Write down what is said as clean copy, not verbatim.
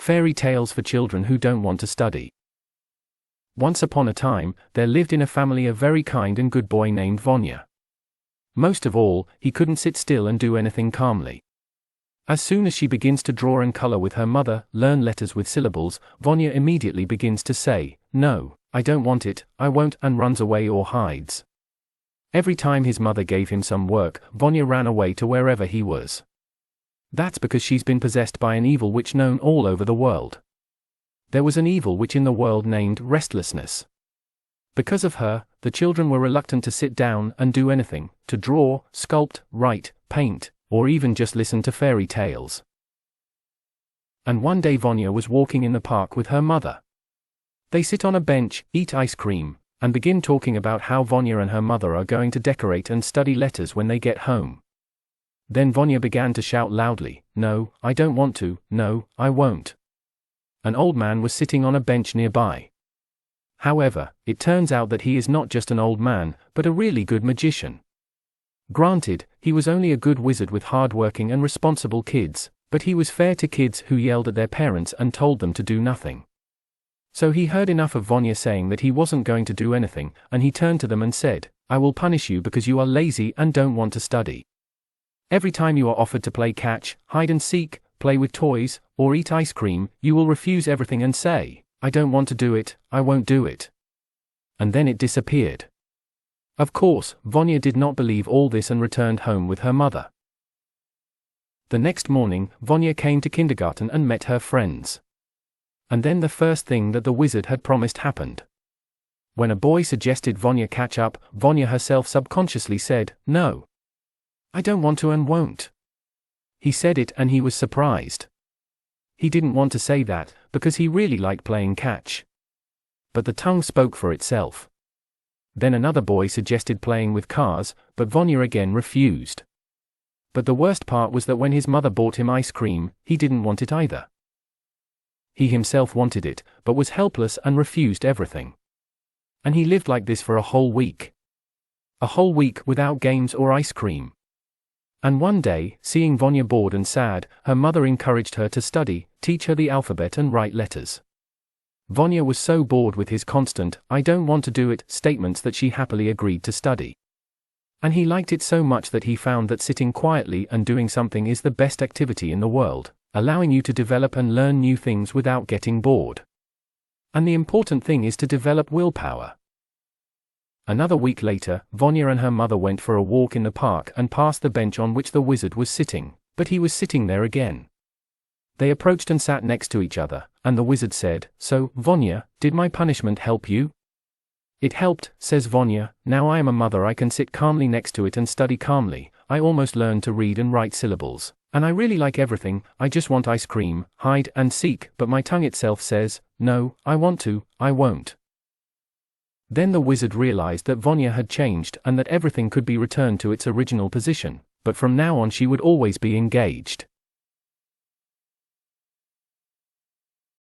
Fairy tales for children who don't want to study. Once upon a time, there lived in a family a very kind and good boy named Vanya. Most of all, he couldn't sit still and do anything calmly. As soon as she begins to draw and color with her mother, learn letters with syllables, Vanya immediately begins to say, "No, I don't want it, I won't," and runs away or hides. Every time his mother gave him some work, Vanya ran away to wherever he was. That's because she's been possessed by an evil witch known all over the world. There was an evil witch in the world named Restlessness. Because of her, the children were reluctant to sit down and do anything, to draw, sculpt, write, paint, or even just listen to fairy tales. And one day Vanya was walking in the park with her mother. They sit on a bench, eat ice cream, and begin talking about how Vanya and her mother are going to decorate and study letters when they get home. Then Vanya began to shout loudly, "No, I don't want to, no, I won't." An old man was sitting on a bench nearby. However, it turns out that he is not just an old man, but a really good magician. Granted, he was only a good wizard with hard-working and responsible kids, but he was fair to kids who yelled at their parents and told them to do nothing. So he heard enough of Vanya saying that he wasn't going to do anything, and he turned to them and said, "I will punish you because you are lazy and don't want to study. Every time you are offered to play catch, hide and seek, play with toys, or eat ice cream, you will refuse everything and say, 'I don't want to do it, I won't do it.'" And then it disappeared. Of course, Vanya did not believe all this and returned home with her mother. The next morning, Vanya came to kindergarten and met her friends. And then the first thing that the wizard had promised happened. When a boy suggested Vanya catch up, Vanya herself subconsciously said, "No. I don't want to and won't." He said it and he was surprised. He didn't want to say that, because he really liked playing catch. But the tongue spoke for itself. Then another boy suggested playing with cars, but Vanya again refused. But the worst part was that when his mother bought him ice cream, he didn't want it either. He himself wanted it, but was helpless and refused everything. And he lived like this for a whole week. A whole week without games or ice cream. And one day, seeing Vanya bored and sad, her mother encouraged her to study, teach her the alphabet and write letters. Vanya was so bored with his constant, "I don't want to do it" statements that she happily agreed to study. And he liked it so much that he found that sitting quietly and doing something is the best activity in the world, allowing you to develop and learn new things without getting bored. And the important thing is to develop willpower. Another week later, Vanya and her mother went for a walk in the park and passed the bench on which the wizard was sitting, but he was sitting there again. They approached and sat next to each other, and the wizard said, "So, Vanya, did my punishment help you?" "It helped," says Vanya. "Now I am a mother, I can sit calmly next to it and study calmly. I almost learned to read and write syllables. And I really like everything, I just want ice cream, hide and seek, but my tongue itself says, 'No, I want to, I won't.'" Then the wizard realized that Vanya had changed and that everything could be returned to its original position, but from now on she would always be engaged.